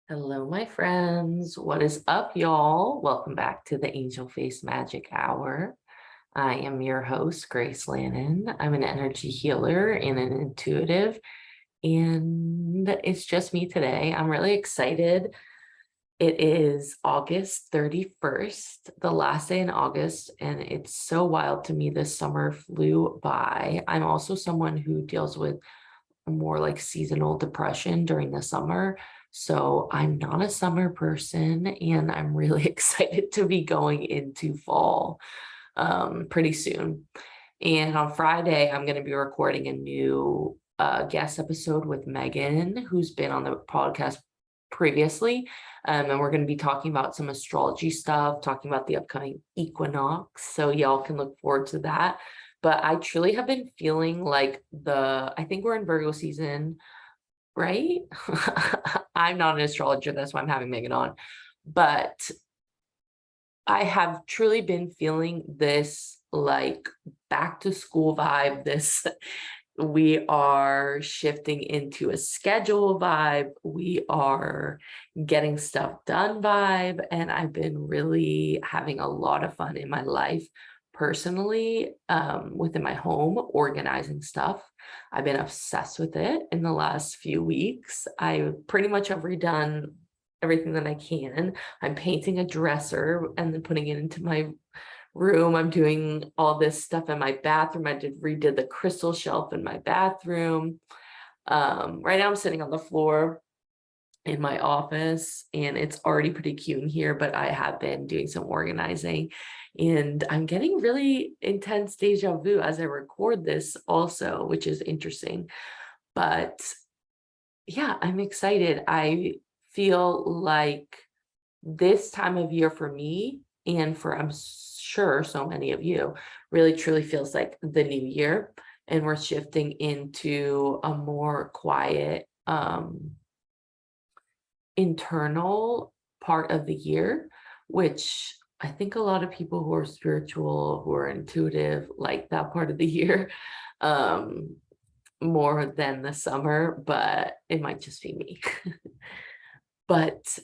Hello, my friends. What is up, y'all? Welcome back to the Angel Face Magic Hour. I am your host, Grace Lannon. I'm an energy healer and an intuitive, and it's just me today. I'm really excited. It is August 31st, the last day in August, and it's so wild to me. This summer flew by. I'm also someone who deals with more like seasonal depression during the summer. So I'm not a summer person, and I'm really excited to be going into fall pretty soon. And on Friday, I'm going to be recording a new guest episode with Megan, who's been on the podcast previously. And we're going to be talking about some astrology stuff, talking about the upcoming equinox. So y'all can look forward to that. But I truly have been feeling like I think we're in Virgo season, right? I'm not an astrologer, that's why I'm having Megan on. But I have truly been feeling this like back to school vibe, this we are shifting into a schedule vibe, we are getting stuff done vibe, and I've been really having a lot of fun in my life personally, within my home, organizing stuff. I've been obsessed with it in the last few weeks. I pretty much have redone everything that I can. I'm painting a dresser and then putting it into my room. I'm doing all this stuff in my bathroom. I redid the crystal shelf in my bathroom. Right now I'm sitting on the floor in my office and it's already pretty cute in here, but I have been doing some organizing and I'm getting really intense deja vu as I record this also, which is interesting. But yeah, I'm excited. I feel like this time of year for me and for I'm sure so many of you really truly feels like the new year, and we're shifting into a more quiet internal part of the year, which I think a lot of people who are spiritual, who are intuitive, like that part of the year um more than the summer, but it might just be me. But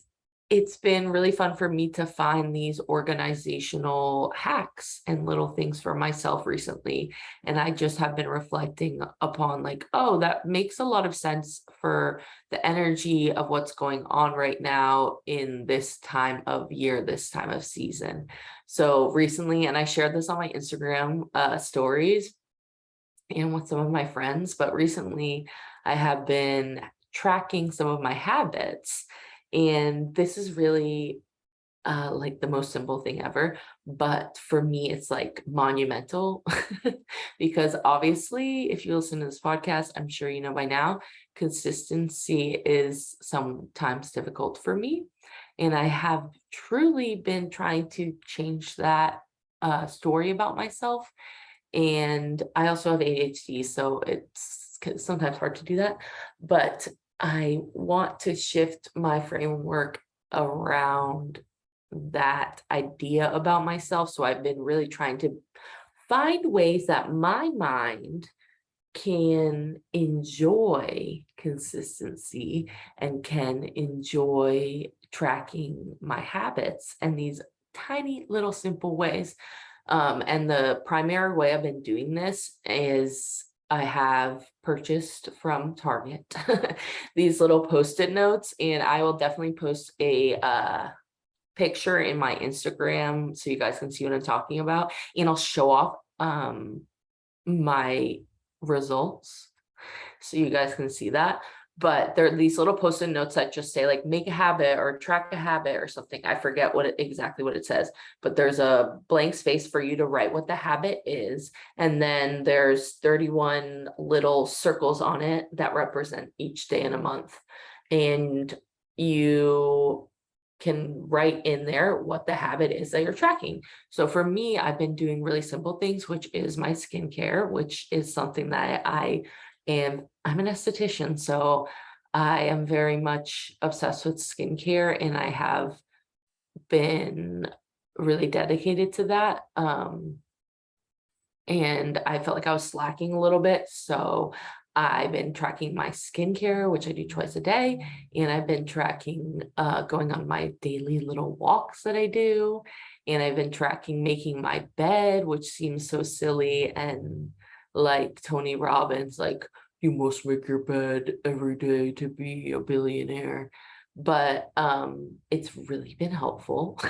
it's been really fun for me to find these organizational hacks and little things for myself recently. And I just have been reflecting upon, like, oh, that makes a lot of sense for the energy of what's going on right now in this time of year, this time of season. So recently, and I shared this on my Instagram stories and with some of my friends, but recently I have been tracking some of my habits. And this is really like the most simple thing ever. But for me, it's like monumental because obviously, if you listen to this podcast, I'm sure you know by now, consistency is sometimes difficult for me. And I have truly been trying to change that story about myself, and I also have ADHD, so it's sometimes hard to do that. But I want to shift my framework around that idea about myself. So I've been really trying to find ways that my mind can enjoy consistency and can enjoy tracking my habits and these tiny little simple ways. And the primary way I've been doing this is I have purchased from Target these little post-it notes, and I will definitely post a picture in my Instagram so you guys can see what I'm talking about, and I'll show off my results so you guys can see that. But there are these little post-it notes that just say like make a habit or track a habit or something. I forget exactly what it says, but there's a blank space for you to write what the habit is. And then there's 31 little circles on it that represent each day in a month. And you can write in there what the habit is that you're tracking. So for me, I've been doing really simple things, which is my skincare, which is something that I'm an esthetician, so I am very much obsessed with skincare, and I have been really dedicated to that. And I felt like I was slacking a little bit, so I've been tracking my skincare, which I do twice a day, and I've been tracking going on my daily little walks that I do, and I've been tracking making my bed, which seems so silly and like Tony Robbins, like you must make your bed every day to be a billionaire. But it's really been helpful.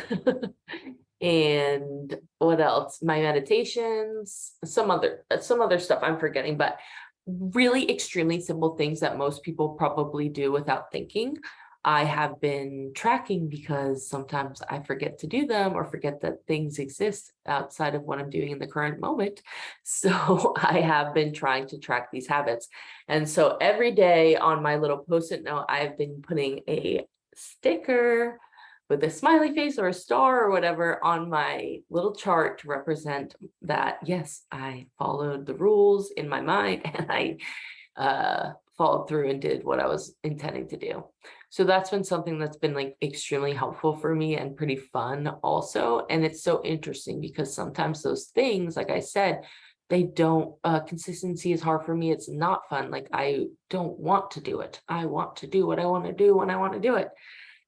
And what else? My meditations, some other stuff I'm forgetting, but really extremely simple things that most people probably do without thinking. I have been tracking because sometimes I forget to do them or forget that things exist outside of what I'm doing in the current moment. So I have been trying to track these habits. And so every day on my little post-it note, I've been putting a sticker with a smiley face or a star or whatever on my little chart to represent that, yes, I followed the rules in my mind and I followed through and did what I was intending to do. So that's been something that's been like extremely helpful for me and pretty fun also. And it's so interesting because sometimes those things, like I said, they don't, consistency is hard for me. It's not fun. Like I don't want to do it. I want to do what I want to do when I want to do it.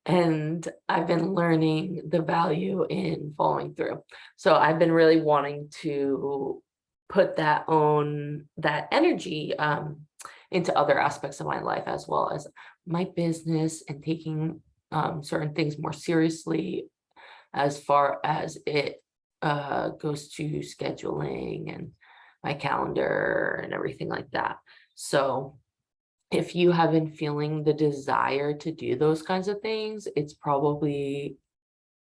And I've been learning the value in following through. So I've been really wanting to put that energy into other aspects of my life, as well as my business, and taking certain things more seriously as far as it goes to scheduling and my calendar and everything like that. So if you have been feeling the desire to do those kinds of things, it's probably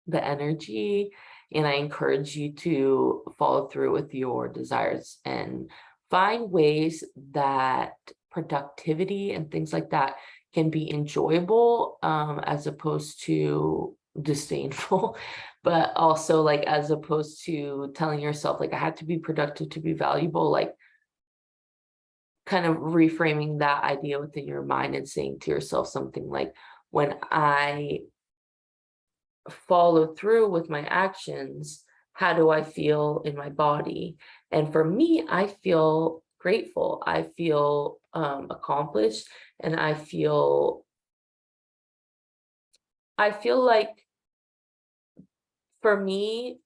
the energy. And I encourage you to follow through with your desires and find ways that productivity and things like that can be enjoyable, as opposed to disdainful, but also like as opposed to telling yourself like I have to be productive to be valuable, like kind of reframing that idea within your mind and saying to yourself something like, when I follow through with my actions, how do I feel in my body? And for me, I feel grateful. I feel accomplished, and I feel like for me,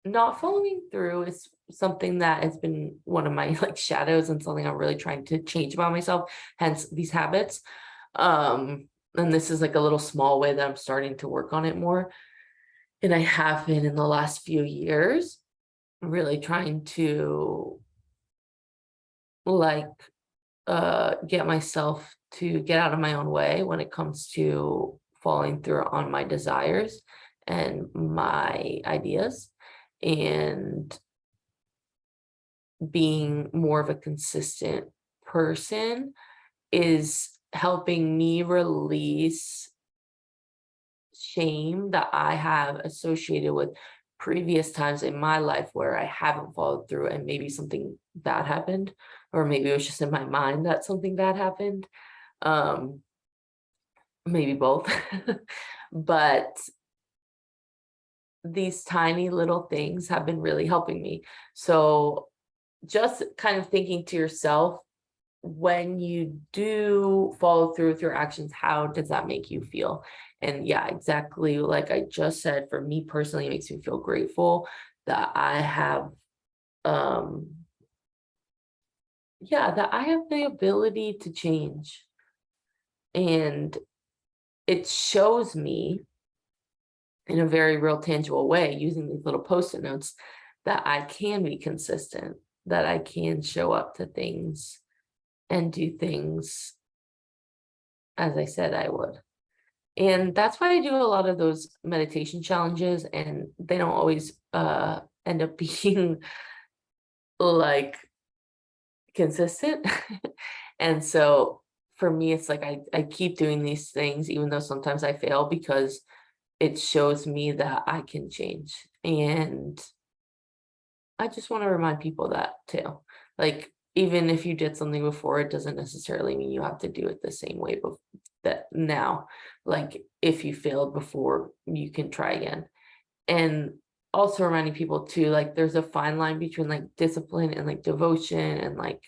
not following through is something that has been one of my like shadows and something I'm really trying to change about myself, hence these habits. And this is like a little small way that I'm starting to work on it more. And I have been in the last few years really trying to like get myself to get out of my own way when it comes to following through on my desires and my ideas, and being more of a consistent person is helping me release shame that I have associated with previous times in my life where I haven't followed through and maybe something bad happened, or maybe it was just in my mind that something bad happened. Um, maybe both. But these tiny little things have been really helping me. So just kind of thinking to yourself, when you do follow through with your actions, how does that make you feel? And yeah, exactly like I just said, for me personally, it makes me feel grateful that I have um that I have the ability to change. And it shows me in a very real tangible way, using these little post-it notes, that I can be consistent, that I can show up to things and do things as I said I would. And that's why I do a lot of those meditation challenges, and they don't always end up being like consistent. And so for me, it's like I keep doing these things, even though sometimes I fail, because it shows me that I can change. And I just want to remind people that too. Like, even if you did something before, it doesn't necessarily mean you have to do it the same way that now. Like, if you failed before, you can try again. And also reminding people too, like there's a fine line between like discipline and like devotion and like,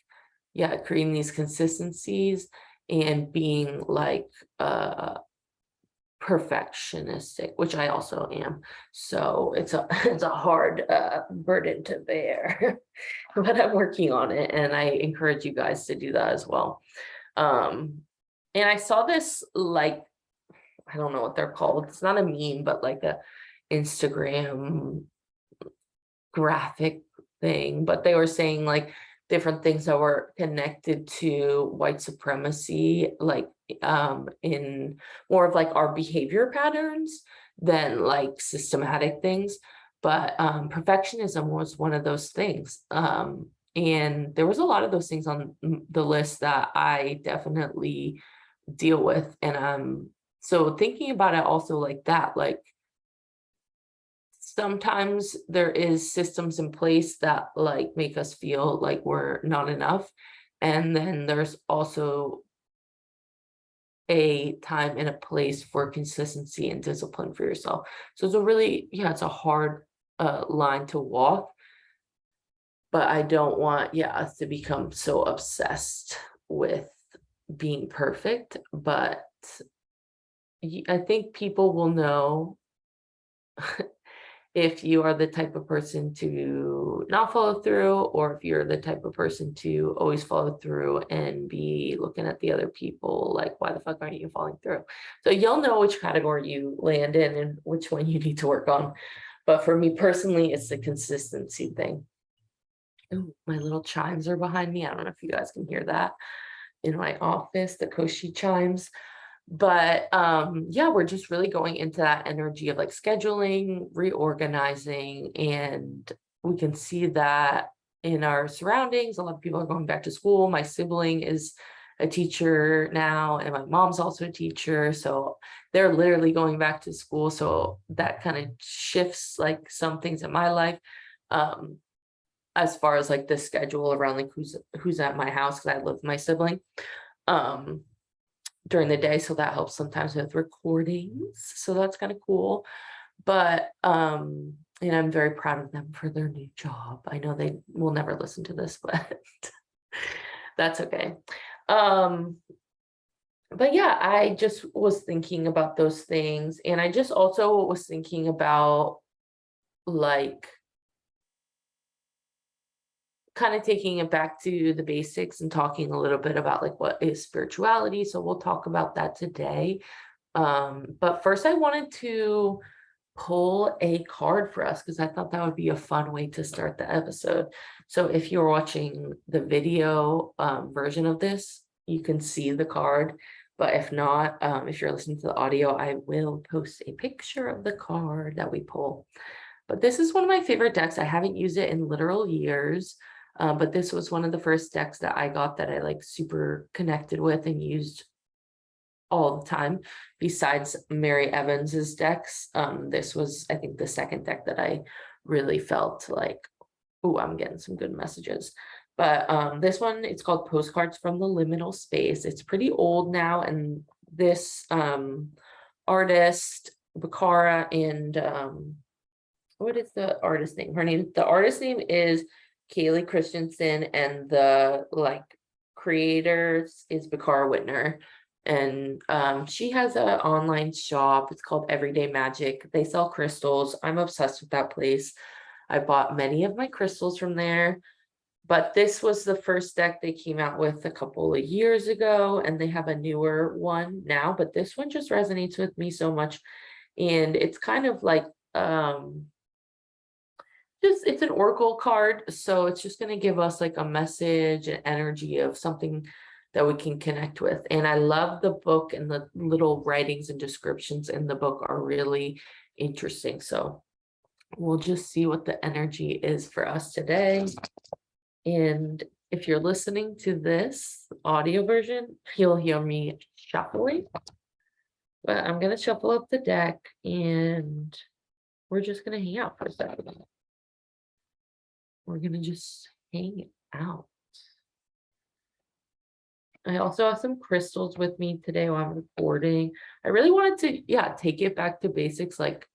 creating these consistencies and being like perfectionistic, which I also am. So it's a it's a hard burden to bear, but I'm working on it, and I encourage you guys to do that as well. Um, and I saw this, like, I don't know what they're called. It's not a meme, but like a Instagram graphic thing, but they were saying like different things that were connected to white supremacy, like in more of like our behavior patterns than like systematic things. But perfectionism was one of those things. And there was a lot of those things on the list that I definitely deal with. And so thinking about it also like that, like sometimes there is systems in place that like make us feel like we're not enough. And then there's also a time and a place for consistency and discipline for yourself. So it's a really, it's a hard line to walk, but I don't want, us to become so obsessed with being perfect. But I think people will know if you are the type of person to not follow through, or if you're the type of person to always follow through and be looking at the other people like, why the fuck aren't you following through? So you'll know which category you land in and which one you need to work on. But for me personally, it's the consistency thing. Ooh, my little chimes are behind me. I don't know if you guys can hear that in my office, the Koshi chimes. But we're just really going into that energy of like scheduling, reorganizing, and we can see that in our surroundings. A lot of people are going back to school. My sibling is a teacher now, and my mom's also a teacher, so they're literally going back to school. So that kind of shifts like some things in my life, as far as like the schedule around like who's at my house, because I live with my sibling during the day, so that helps sometimes with recordings, so that's kind of cool. But and I'm very proud of them for their new job. I know they will never listen to this, but that's okay. But I just was thinking about those things, and I just also was thinking about like kind of taking it back to the basics and talking a little bit about like what is spirituality. So we'll talk about that today. But first I wanted to pull a card for us because I thought that would be a fun way to start the episode. So if you're watching the video version of this, you can see the card. But if not, if you're listening to the audio, I will post a picture of the card that we pull. But this is one of my favorite decks. I haven't used it in literal years. But this was one of the first decks that I got that I like super connected with and used all the time. Besides Mary Evans's decks, this was, I think, the second deck that I really felt like, oh, I'm getting some good messages. But this one, it's called Postcards from the Liminal Space. It's pretty old now, and this artist, Bakara, and what is the artist name? The artist name is Kaylee Christensen, and the like creators is Bakara Whitner. And she has an online shop. It's called Everyday Magic. They sell crystals. I'm obsessed with that place. I bought many of my crystals from there. But this was the first deck they came out with a couple of years ago, and they have a newer one now. But this one just resonates with me so much. And it's kind of like it's an oracle card, so it's just going to give us like a message and energy of something that we can connect with. And I love the book, and the little writings and descriptions in the book are really interesting. So we'll just see what the energy is for us today. And if you're listening to this audio version, you'll hear me shuffling, but I'm going to shuffle up the deck, and we're just going to hang out for a second. We're gonna just hang out. I also have some crystals with me today while I'm recording. I really wanted to, take it back to basics, like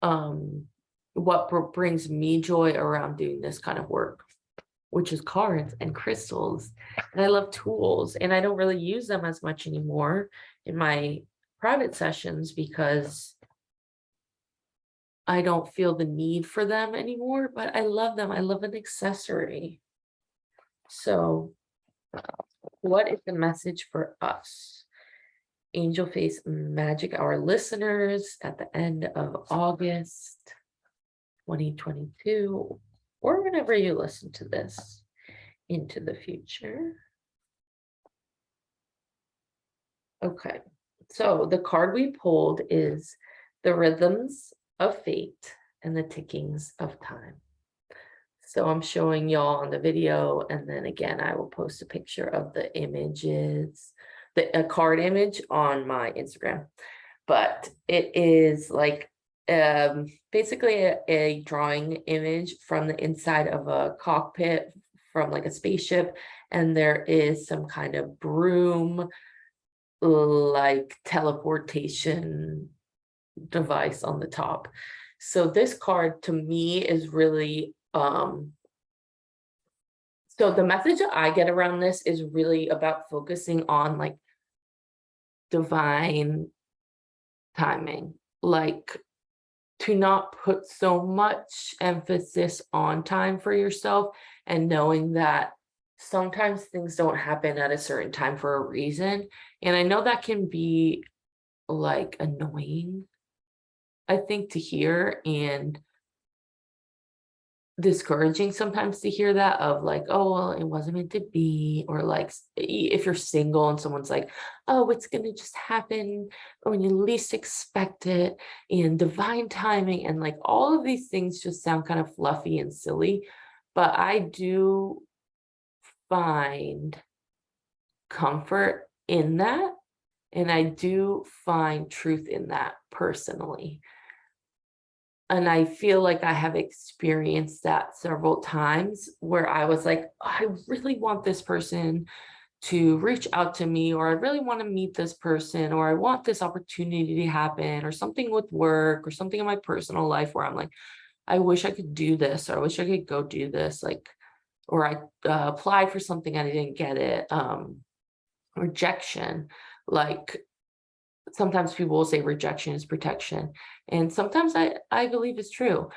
what brings me joy around doing this kind of work. which is cards and crystals. And I love tools, and I don't really use them as much anymore in my private sessions because I don't feel the need for them anymore, but I love them. I love an accessory. So, what is the message for us, Angel Face Magic Hour listeners, at the end of August 2022, or whenever you listen to this into the future? Okay, so the card we pulled is the Rhythms of Fate and the Tickings of Time. So I'm showing y'all on the video, and then again, I will post a picture of the images, a card image on my Instagram. But it is like basically a drawing image from the inside of a cockpit from like a spaceship, and there is some kind of broom like teleportation device on the top. So this card to me is really so the message that I get around this is really about focusing on like divine timing, like to not put so much emphasis on time for yourself, and knowing that sometimes things don't happen at a certain time for a reason. And I know that can be like annoying, I think, to hear, and discouraging sometimes to hear that, of like, oh well, it wasn't meant to be, or like if you're single and someone's like, oh, it's gonna just happen when you least expect it, and divine timing, and like all of these things just sound kind of fluffy and silly. But I do find comfort in that, and I do find truth in that personally. And I feel like I have experienced that several times where I was like, I really want this person to reach out to me, or I really want to meet this person, or I want this opportunity to happen, or something with work, or something in my personal life where I'm like, I wish I could do this, or I wish I could go do this. Like, or I applied for something and I didn't get it. Rejection. Like, sometimes people will say rejection is protection. And sometimes I believe it's true.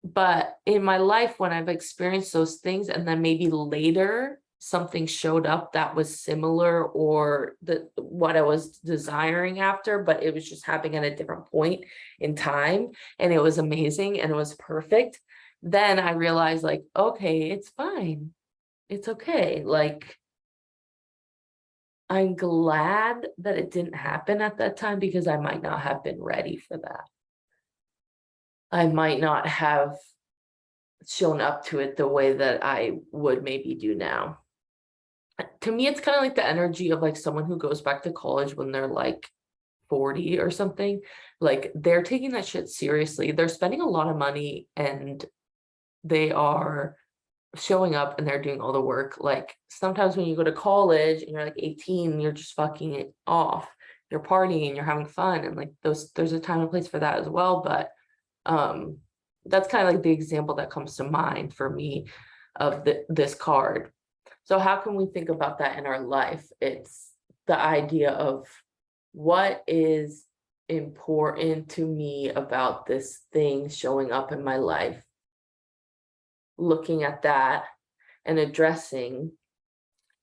But in my life, when I've experienced those things, and then maybe later something showed up that was similar, or what I was desiring after, but it was just happening at a different point in time, and it was amazing and it was perfect, then I realized like, okay, it's fine. It's okay. Like, I'm glad that it didn't happen at that time, because I might not have been ready for that. I might not have shown up to it the way that I would maybe do now. To me, it's kind of like the energy of like someone who goes back to college when they're like 40 or something. Like, they're taking that shit seriously. They're spending a lot of money, and they are showing up, and they're doing all the work. Like, sometimes when you go to college and you're like 18, you're just fucking it off. You're partying, you're having fun, and like there's a time and place for that as well. But that's kind of like the example that comes to mind for me of this card. So how can we think about that in our life? It's the idea of what is important to me about this thing showing up in my life, looking at that and addressing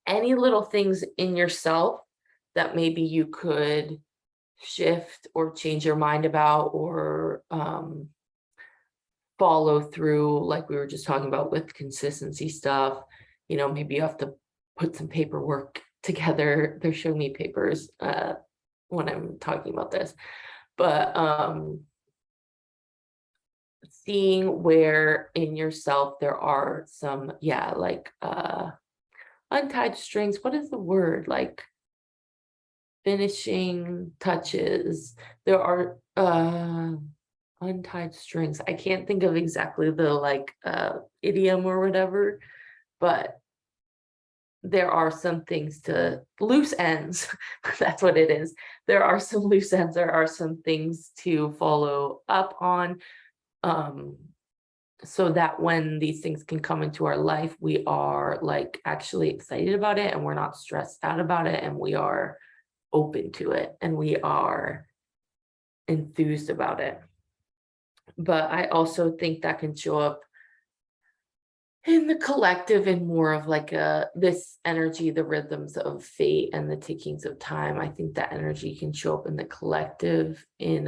any little things in yourself that maybe you could shift or change your mind about, or follow through, like we were just talking about with consistency stuff. Maybe you have to put some paperwork together. They're showing me papers when I'm talking about this. But seeing where in yourself there are some, like untied strings. What is the word? Like finishing touches. There are untied strings. I can't think of exactly the like idiom or whatever, but there are some things to loose ends. That's what it is. There are some loose ends. There are some things to follow up on. so that when these things can come into our life, we are like actually excited about it and we're not stressed out about it and we are open to it and we are enthused about it. But I also think that can show up in the collective in more of like this energy, the rhythms of fate and the tickings of time. I think that energy can show up in the collective in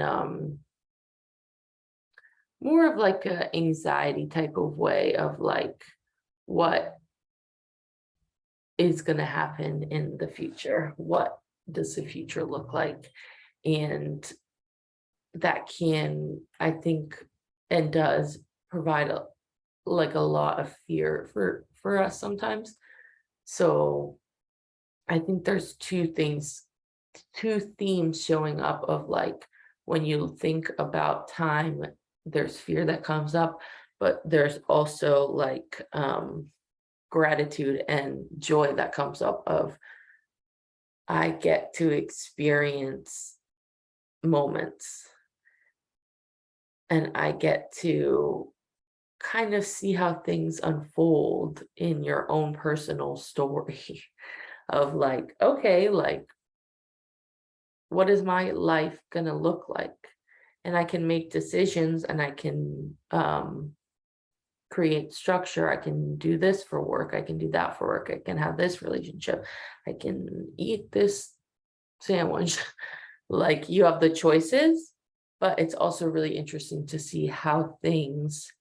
more of like a anxiety type of way of like what is going to happen in the future, what does the future look like, and that can, I think, and does provide like a lot of fear for us sometimes. So I think there's two themes showing up of like when you think about time, there's fear that comes up, but there's also like gratitude and joy that comes up of I get to experience moments and I get to kind of see how things unfold in your own personal story of like, okay, like, what is my life going to look like? And I can make decisions and I can create structure. I can do this for work. I can do that for work. I can have this relationship. I can eat this sandwich. Like you have the choices, but it's also really interesting to see how things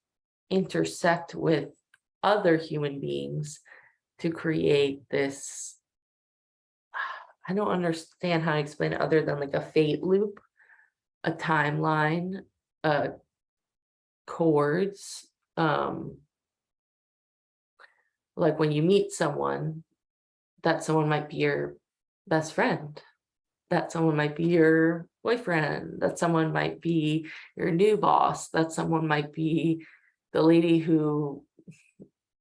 intersect with other human beings to create this. I don't understand how to explain it other than like a fate loop, a timeline, chords. Like when you meet someone, that someone might be your best friend, that someone might be your boyfriend, that someone might be your new boss, that someone might be the lady who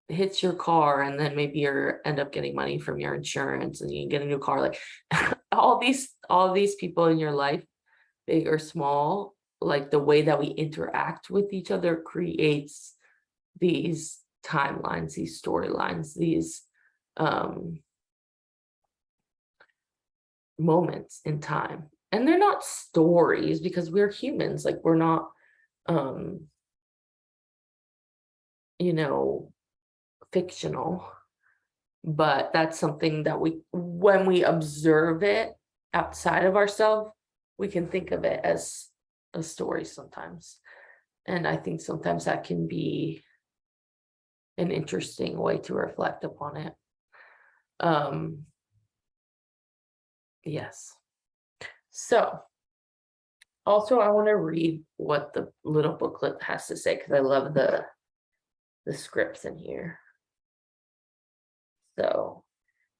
hits your car and then maybe you end up getting money from your insurance and you can get a new car. Like all these people in your life, big or small, like the way that we interact with each other creates these timelines, these storylines, these moments in time. And they're not stories because we're humans, like we're not you know, fictional, but that's something that when we observe it outside of ourselves, we can think of it as a story sometimes. And I think sometimes that can be an interesting way to reflect upon it. Yes. So also I want to read what the little booklet has to say because I love the scripts in here. So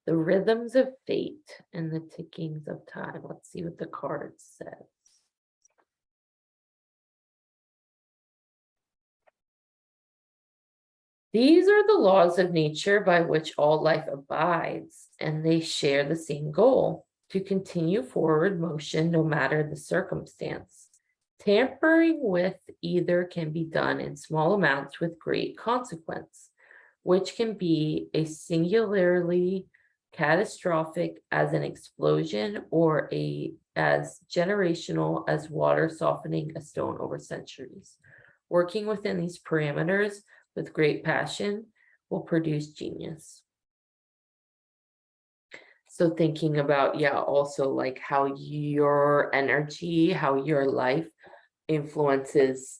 the rhythms of fate and the tickings of time. Let's see what the card says. These are the laws of nature by which all life abides, and they share the same goal, to continue forward motion no matter the circumstance. Tampering with either can be done in small amounts with great consequence, which can be a singularly catastrophic as an explosion or as generational as water softening a stone over centuries. Working within these parameters with great passion will produce genius. So thinking about, yeah, also like how your energy, how your life influences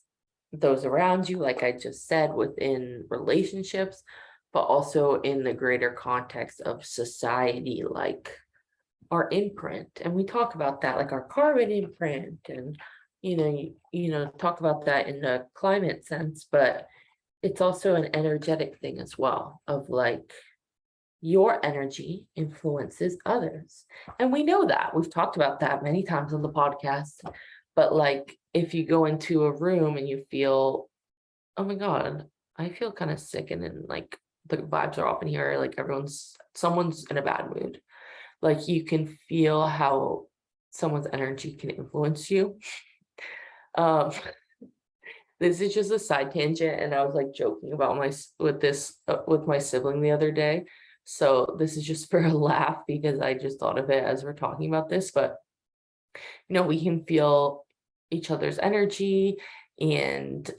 those around you, like I just said, within relationships, but also in the greater context of society, like our imprint. And we talk about that, like our carbon imprint, and talk about that in the climate sense, but it's also an energetic thing as well, of like your energy influences others. And we know that. We've talked about that many times on the podcast. But like if you go into a room and you feel, oh my God, I feel kind of sick and like the vibes are off in here, like someone's in a bad mood. Like you can feel how someone's energy can influence you. This is just a side tangent, and I was like joking about with my sibling the other day. So this is just for a laugh because I just thought of it as we're talking about this. But we can feel each other's energy, and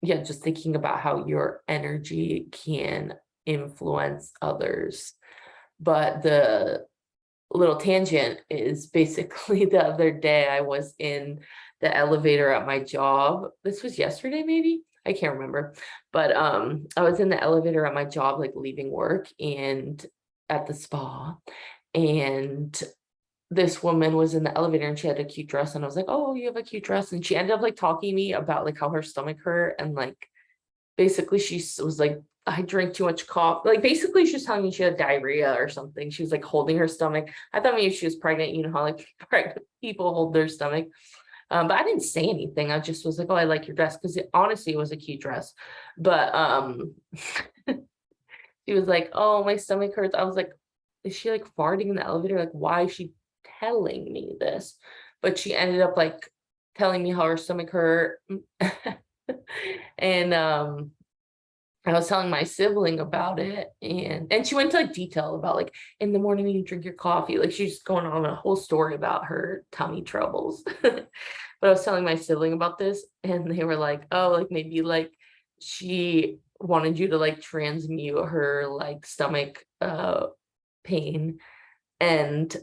yeah, just thinking about how your energy can influence others. But the little tangent is basically the other day I was in the elevator at my job. This was yesterday, maybe. I can't remember. But I was in the elevator at my job, like leaving work and at the spa. And this woman was in the elevator and she had a cute dress. And I was like, oh, you have a cute dress. And she ended up like talking to me about like how her stomach hurt. And like basically was like, I drank too much coffee. Like basically she was telling me she had diarrhea or something. She was like holding her stomach. I thought maybe she was pregnant. You know how like pregnant people hold their stomach. But I didn't say anything. I just was like, oh, I like your dress. Because honestly, it was a cute dress. But she was like, oh, my stomach hurts. I was like, is she like farting in the elevator? Like, why is she telling me this? But she ended up like telling me how her stomach hurt. And I was telling my sibling about it, and she went into like detail about like in the morning when you drink your coffee, like she's going on a whole story about her tummy troubles. But I was telling my sibling about this, and they were like, oh, like maybe like she wanted you to like transmute her like stomach pain. And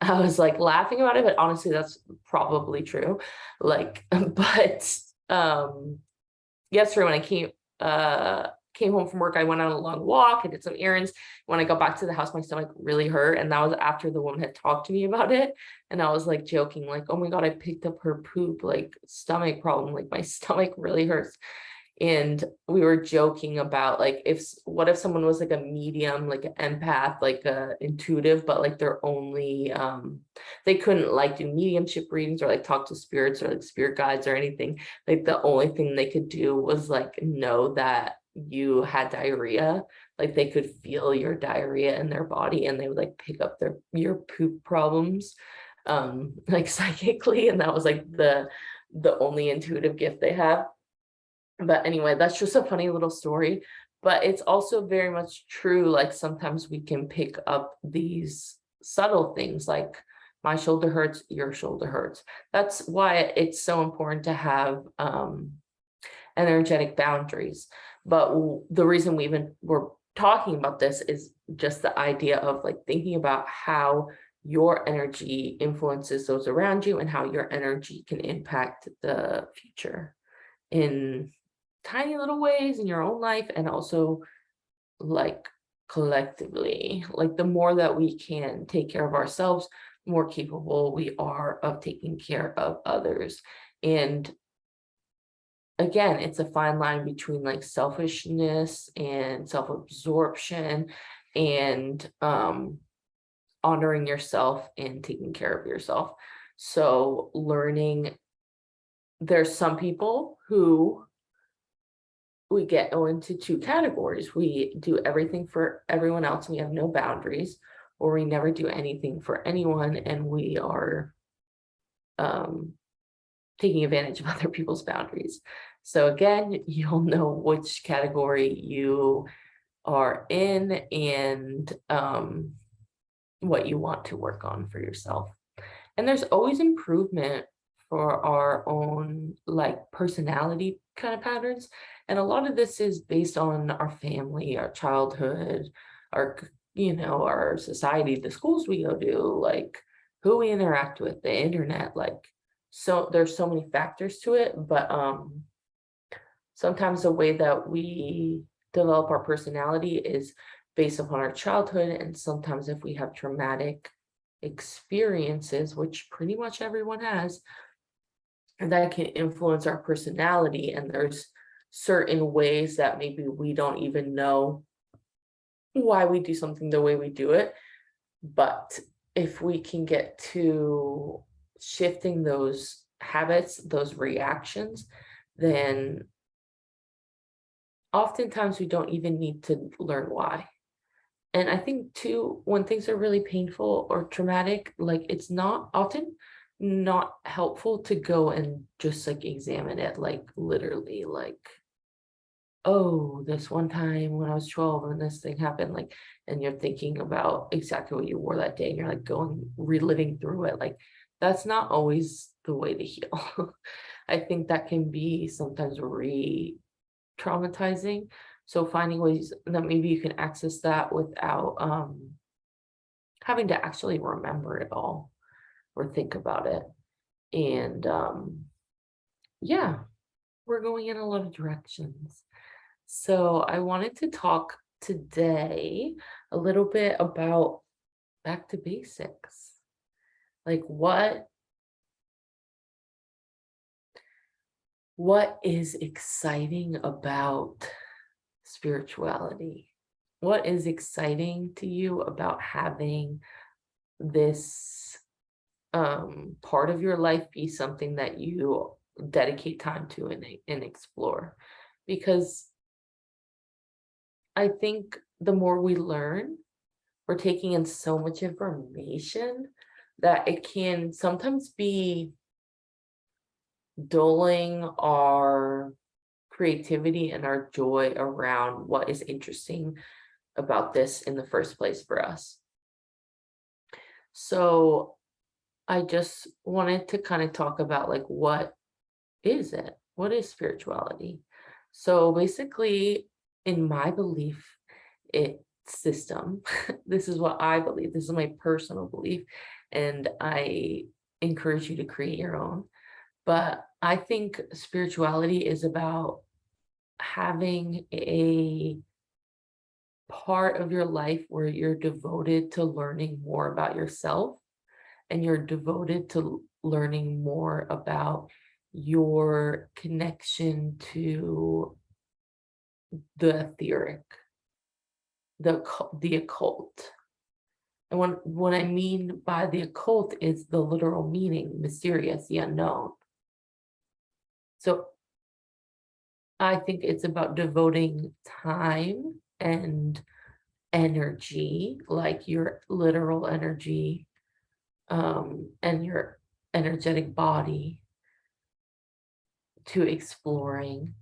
I was like laughing about it, but honestly, that's probably true. Like, but yesterday when I came home from work, I went on a long walk, I did some errands. When I got back to the house, my stomach really hurt. And that was after the woman had talked to me about it. And I was like joking, like, oh my God, I picked up her poop, like stomach problem, like my stomach really hurts. And we were joking about like what if someone was like a medium, like an empath, like a intuitive, but like they're only they couldn't like do mediumship readings or like talk to spirits or like spirit guides or anything. Like the only thing they could do was like know that you had diarrhea. Like they could feel your diarrhea in their body and they would like pick up your poop problems like psychically. And that was like the only intuitive gift they have. But anyway, that's just a funny little story. But it's also very much true. Like sometimes we can pick up these subtle things like my shoulder hurts, your shoulder hurts. That's why it's so important to have energetic boundaries. But the reason we're talking about this is just the idea of like thinking about how your energy influences those around you and how your energy can impact the future in tiny little ways in your own life and also like collectively. Like the more that we can take care of ourselves, the more capable we are of taking care of others. And again, it's a fine line between like selfishness and self-absorption and honoring yourself and taking care of yourself. So learning, there's some people who we get into two categories. We do everything for everyone else and we have no boundaries, or we never do anything for anyone and we are taking advantage of other people's boundaries. So again, you'll know which category you are in and what you want to work on for yourself. And there's always improvement for our own like personality kind of patterns. And a lot of this is based on our family, our childhood, our society, the schools we go to, like who we interact with, the internet, like so there's so many factors to it. But sometimes the way that we develop our personality is based upon our childhood. And sometimes if we have traumatic experiences, which pretty much everyone has, and that can influence our personality. And there's certain ways that maybe we don't even know why we do something the way we do it. But if we can get to shifting those habits, those reactions, then oftentimes we don't even need to learn why. And I think too, when things are really painful or traumatic, like it's not often not helpful to go and just like examine it, like literally, like, oh, this one time when I was 12 and this thing happened, like, and you're thinking about exactly what you wore that day and you're like going reliving through it. Like, that's not always the way to heal. I think that can be sometimes traumatizing. So finding ways that maybe you can access that without having to actually remember it all or think about it. And yeah, we're going in a lot of directions. So I wanted to talk today a little bit about back to basics. Like what is exciting about spirituality? What is exciting to you about having this part of your life be something that you dedicate time to and explore? Because I think the more we learn, we're taking in so much information that it can sometimes be dulling our creativity and our joy around what is interesting about this in the first place for us. So I just wanted to kind of talk about like what is it? What is spirituality? So basically, in my belief, it system, this is what I believe, this is my personal belief, and I encourage you to create your own. But I think spirituality is about having a part of your life where you're devoted to learning more about yourself and you're devoted to learning more about your connection to the etheric, the occult. And what I mean by the occult is the literal meaning, mysterious, the unknown. So I think it's about devoting time and energy, like your literal energy, and your energetic body, to exploring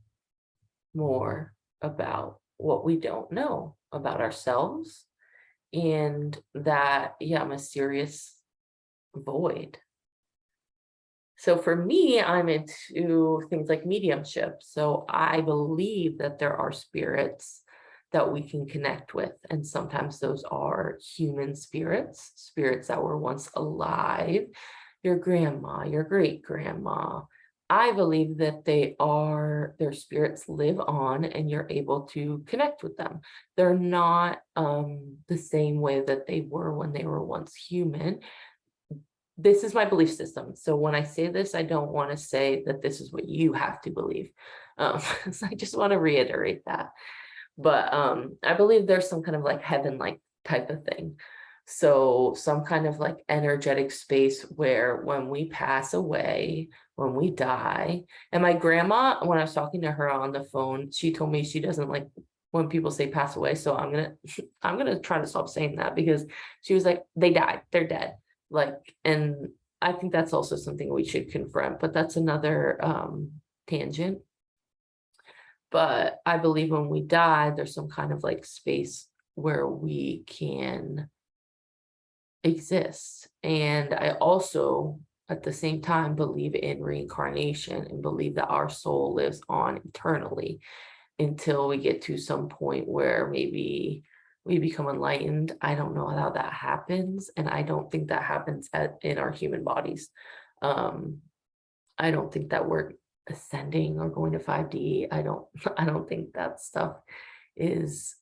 more about what we don't know about ourselves and that, yeah, mysterious void. So for me, I'm into things like mediumship. So I believe that there are spirits that we can connect with. And sometimes those are human spirits, spirits that were once alive, your grandma, your great grandma. I believe that their spirits live on and you're able to connect with them. They're not the same way that they were when they were once human. This is my belief system. So when I say this, I don't want to say that this is what you have to believe. So I just want to reiterate that. But I believe there's some kind of like heaven-like type of thing. So some kind of like energetic space where when we pass away, when we die, and my grandma, when I was talking to her on the phone, she told me she doesn't like when people say pass away. So I'm gonna try to stop saying that because she was like, they died, they're dead. Like, and I think that's also something we should confront, but that's another tangent. But I believe when we die, there's some kind of like space where we can exist. And I also, at the same time, believe in reincarnation and believe that our soul lives on eternally until we get to some point where maybe we become enlightened. I don't know how that happens. And I don't think that happens in our human bodies. I don't think that we're ascending or going to 5D. I don't think that stuff is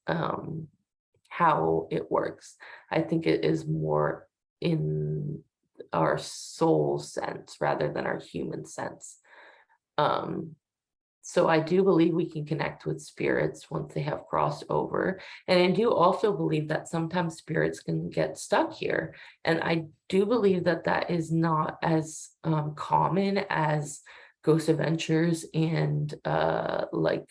how it works. I think it is more in our soul sense rather than our human sense. So I do believe we can connect with spirits once they have crossed over. And I do also believe that sometimes spirits can get stuck here. And I do believe that that is not as common as ghost adventures and like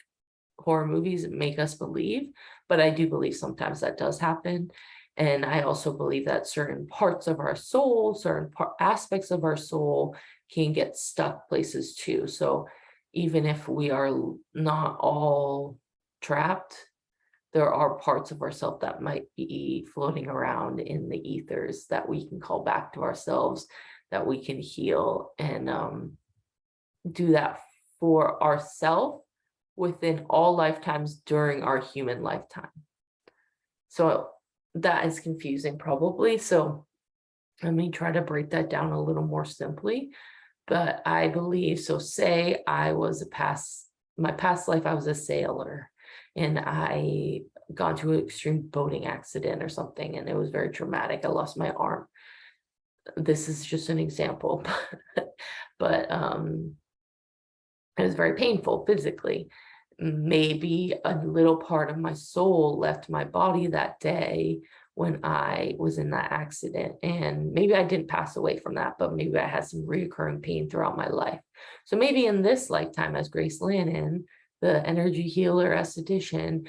horror movies make us believe. But I do believe sometimes that does happen. And I also believe that certain parts of our soul, certain aspects of our soul can get stuck places too. So even if we are not all trapped, there are parts of ourselves that might be floating around in the ethers that we can call back to ourselves, that we can heal and do that for ourselves within all lifetimes during our human lifetime. So that is confusing probably. So let me try to break that down a little more simply. But I believe, so say I was my past life, I was a sailor and I got into an extreme boating accident or something, and it was very traumatic. I lost my arm. This is just an example, but it was very painful physically. Maybe a little part of my soul left my body that day when I was in that accident. And maybe I didn't pass away from that, but maybe I had some recurring pain throughout my life. So maybe in this lifetime as Grace Lannon, the energy healer, esthetician,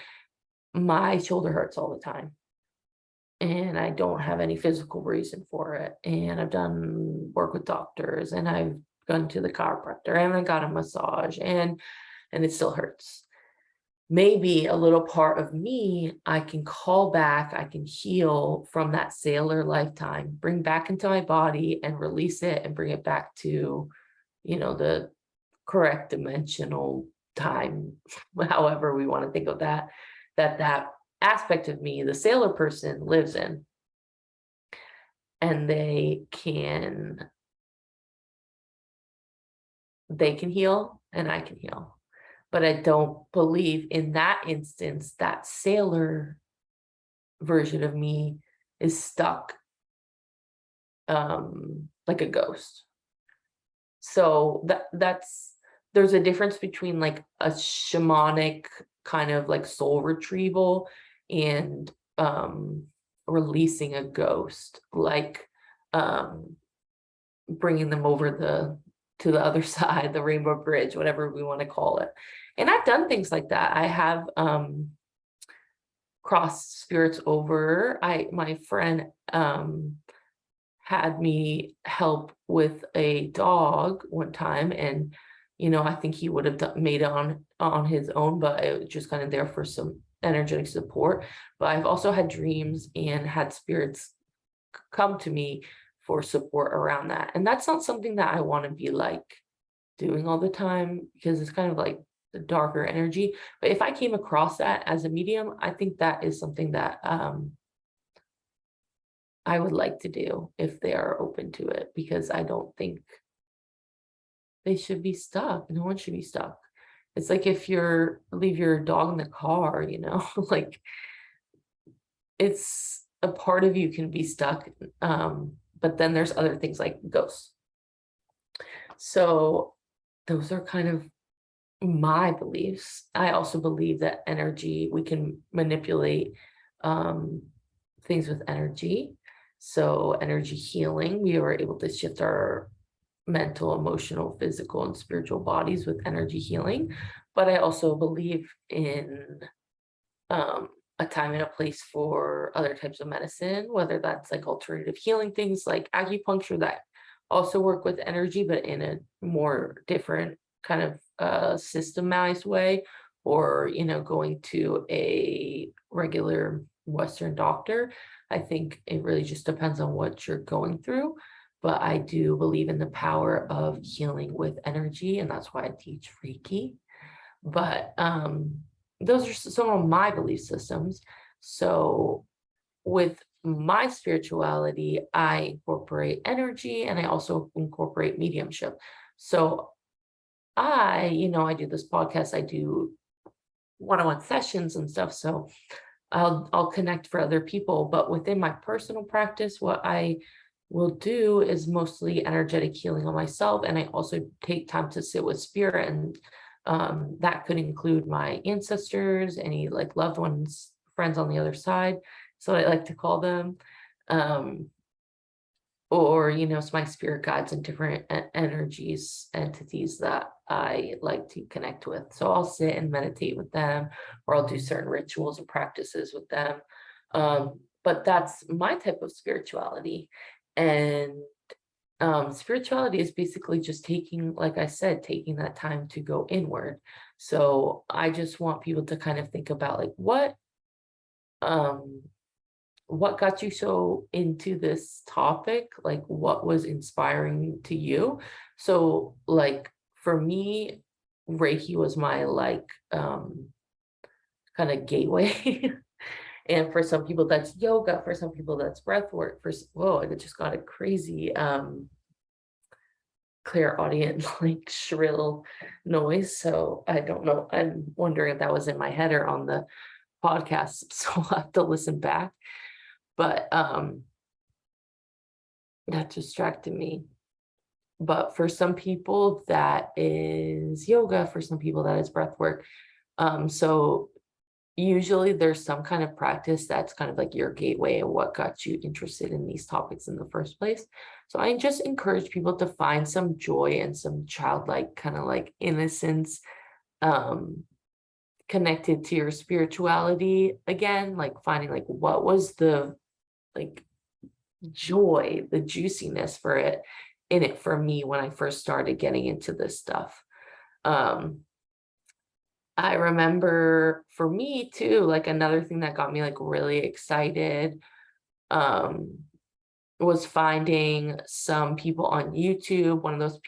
my shoulder hurts all the time. And I don't have any physical reason for it. And I've done work with doctors and I've gone to the chiropractor and I got a massage and it still hurts. Maybe a little part of me, I can call back, I can heal from that sailor lifetime, bring back into my body and release it and bring it back to, the correct dimensional time, however we want to think of that aspect of me, the sailor person lives in, and they can heal and I can heal. But I don't believe in that instance that sailor version of me is stuck like a ghost. So there's a difference between like a shamanic kind of like soul retrieval and releasing a ghost, like bringing them over to the other side, the rainbow bridge, whatever we want to call it. And I've done things like that. I have crossed spirits over. My friend had me help with a dog one time, and I think he would have made it on his own, but it was just kind of there for some energetic support. But I've also had dreams and had spirits come to me for support around that. And that's not something that I want to be like doing all the time, because it's kind of like the darker energy. But if I came across that as a medium, I think that is something that I would like to do if they are open to it, because I don't think they should be stuck. No one should be stuck. It's like if leave your dog in the car, like it's a part of you can be stuck. But then there's other things like ghosts. So those are kind of my beliefs. I also believe that energy, we can manipulate things with energy. So energy healing, we are able to shift our mental, emotional, physical, and spiritual bodies with energy healing. But I also believe in a time and a place for other types of medicine, whether that's like alternative healing things like acupuncture that also work with energy, but in a more different kind of systemized way, or going to a regular Western doctor. I think it really just depends on what you're going through, but I do believe in the power of healing with energy, and that's why I teach Reiki. But those are some of my belief systems. So with my spirituality, I incorporate energy and I also incorporate mediumship. So I do this podcast, I do one-on-one sessions and stuff. So I'll connect for other people, but within my personal practice, what I will do is mostly energetic healing on myself. And I also take time to sit with spirit, and that could include my ancestors, any like loved ones, friends on the other side. So I like to call them, or, it's my spirit guides and different energies, entities that I like to connect with. So I'll sit and meditate with them, or I'll do certain rituals and practices with them. but that's my type of spirituality. And spirituality is basically just taking, like I said, taking that time to go inward. So I just want people to kind of think about like um what got you so into this topic? Like what was inspiring to you? So like for me, Reiki was my like kind of gateway. And for some people that's yoga, for some people that's breath work, whoa, I just got a crazy clairaudient like shrill noise. So I don't know. I'm wondering if that was in my head or on the podcast. So I'll have to listen back. But that distracted me. But for some people that is yoga, for some people that is breath work. So usually there's some kind of practice that's kind of like your gateway and what got you interested in these topics in the first place. So I just encourage people to find some joy and some childlike kind of like innocence um connected to your spirituality again, like finding like what was the like joy, the juiciness for it in it for me when I first started getting into this stuff. Um I remember for me too, like another thing that got me like really excited um was finding some people on YouTube. One of those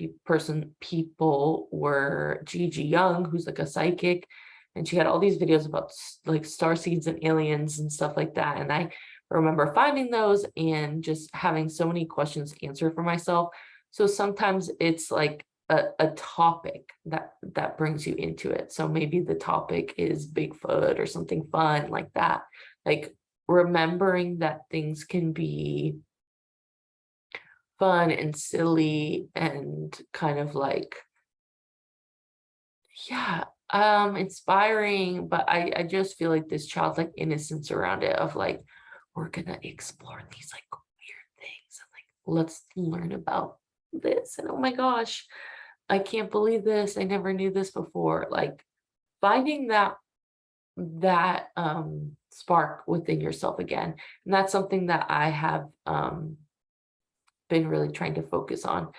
people were Gigi Young, who's like a psychic, and she had all these videos about like star seeds and aliens and stuff like that. And I remember finding those and just having so many questions answered for myself. So sometimes it's like a topic that brings you into it. So maybe the topic is Bigfoot or something fun like that. Like remembering that things can be fun and silly and kind of like, yeah, inspiring, but I just feel like this childlike innocence around it of like, we're gonna explore these like weird things and like let's learn about this. And oh my gosh, I can't believe this. I never knew this before. Like finding that spark within yourself again. And that's something that I have been really trying to focus on.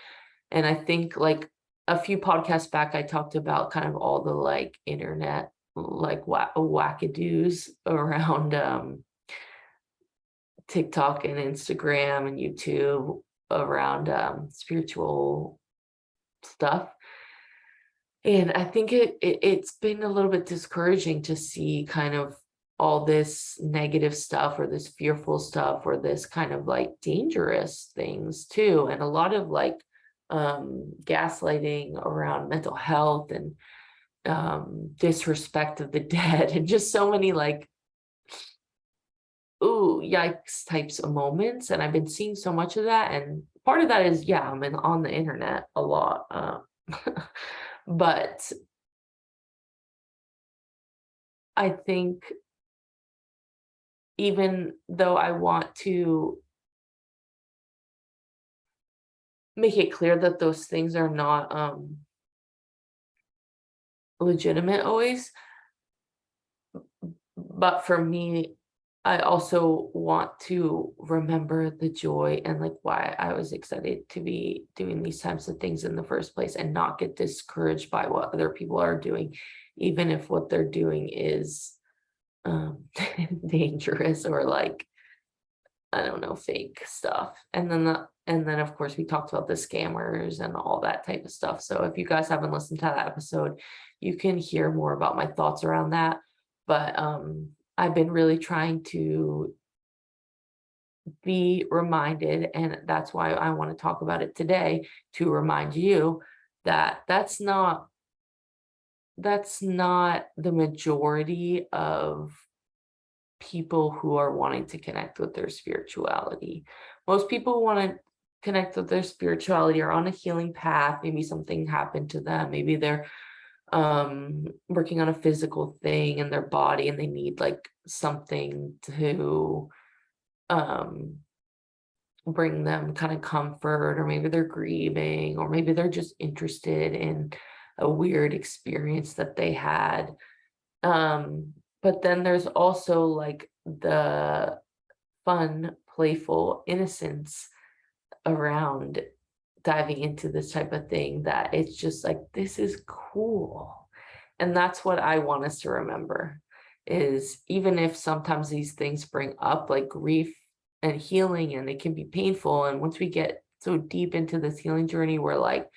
And I think like a few podcasts back, I talked about kind of all the like internet, like wackadoos around TikTok and Instagram and YouTube around spiritual stuff. And I think it's been a little bit discouraging to see kind of all this negative stuff or this fearful stuff or this kind of like dangerous things too. And a lot of like gaslighting around mental health and disrespect of the dead and just so many like ooh yikes types of moments. And I've been seeing so much of that. And part of that is yeah, I'm on the internet a lot. But I think even though I want to make it clear that those things are not legitimate always, but for me, I also want to remember the joy and like why I was excited to be doing these types of things in the first place and not get discouraged by what other people are doing, even if what they're doing is dangerous or like I don't know, fake stuff. And then of course we talked about the scammers and all that type of stuff. So if you guys haven't listened to that episode, you can hear more about my thoughts around that. But I've been really trying to be reminded, and that's why I want to talk about it today, to remind you that that's not the majority of people who are wanting to connect with their spirituality. Most people want to connect with their spirituality are on a healing path. Maybe something happened to them. Maybe they're working on a physical thing in their body and they need like something to um bring them kind of comfort, or maybe they're grieving, or maybe they're just interested in a weird experience that they had. But then there's also like the fun, playful innocence around diving into this type of thing that it's just like, this is cool. And that's what I want us to remember is even if sometimes these things bring up like grief and healing and it can be painful. And once we get so deep into this healing journey, we're like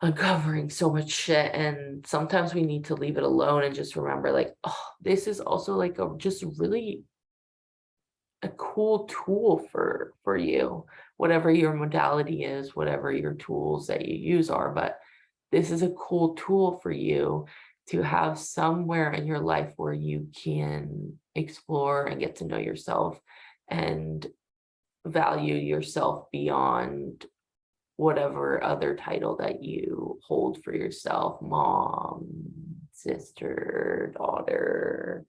uncovering so much shit. And sometimes we need to leave it alone and just remember like, oh, this is also like a just really a cool tool for you, whatever your modality is, whatever your tools that you use are. But this is a cool tool for you to have somewhere in your life where you can explore and get to know yourself and value yourself beyond whatever other title that you hold for yourself, mom, sister, daughter,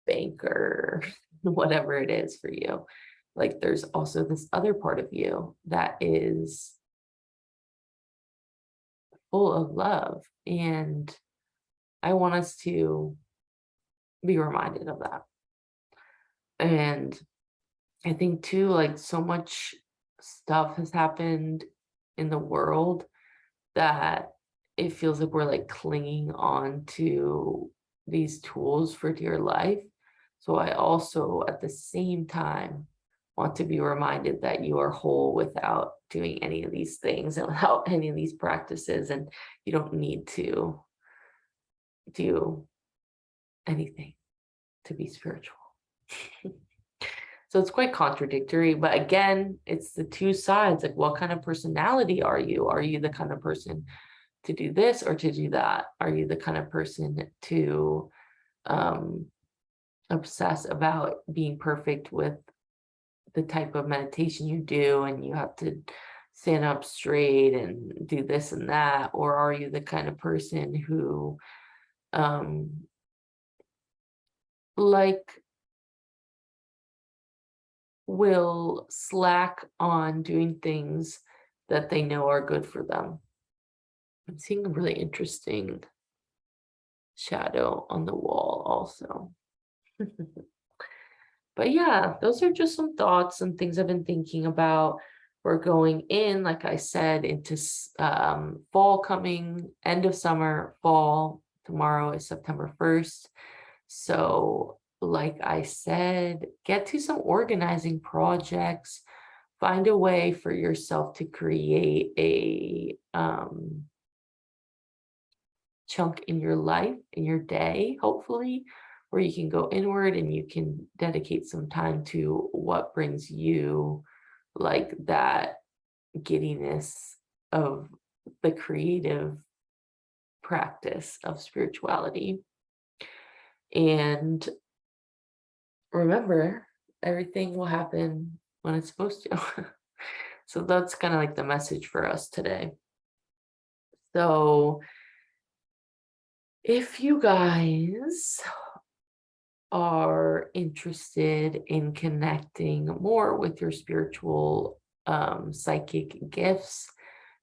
banker, whatever it is for you. Like there's also this other part of you that is full of love. And I want us to be reminded of that. And I think too, like so much stuff has happened in the world that it feels like we're like clinging on to these tools for dear life. So I also at the same time want to be reminded that you are whole without doing any of these things and without any of these practices, and you don't need to do anything to be spiritual. So it's quite contradictory, but again, it's the two sides. Like, what kind of personality are you? Are you the kind of person to do this or to do that? Are you the kind of person to obsess about being perfect with the type of meditation you do and you have to stand up straight and do this and that? Or are you the kind of person who like will slack on doing things that they know are good for them? I'm seeing a really interesting shadow on the wall also. But yeah, those are just some thoughts and things I've been thinking about. We're going in, like I said, into fall coming, end of summer, fall. Tomorrow is September 1st. So, like I said, get to some organizing projects. Find a way for yourself to create a chunk in your life, in your day, hopefully, where you can go inward and you can dedicate some time to what brings you like that giddiness of the creative practice of spirituality. And remember, everything will happen when it's supposed to. So that's kind of like the message for us today. So if you guys are interested in connecting more with your spiritual psychic gifts,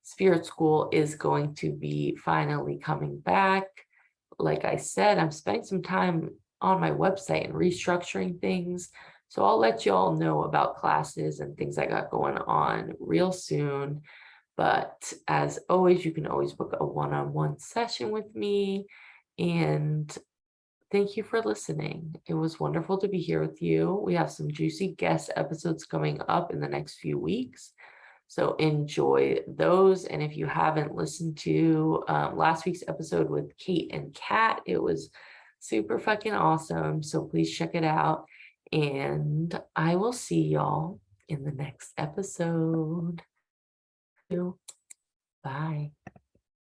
Spirit School is going to be finally coming back. Like I said, I'm spending some time on my website and restructuring things. So I'll let you all know about classes and things I got going on real soon. But as always, you can always book a one-on-one session with me. And thank you for listening. It was wonderful to be here with you. We have some juicy guest episodes coming up in the next few weeks. So enjoy those. And if you haven't listened to last week's episode with Kate and Kat, it was super fucking awesome. So please check it out. And I will see y'all in the next episode. Bye.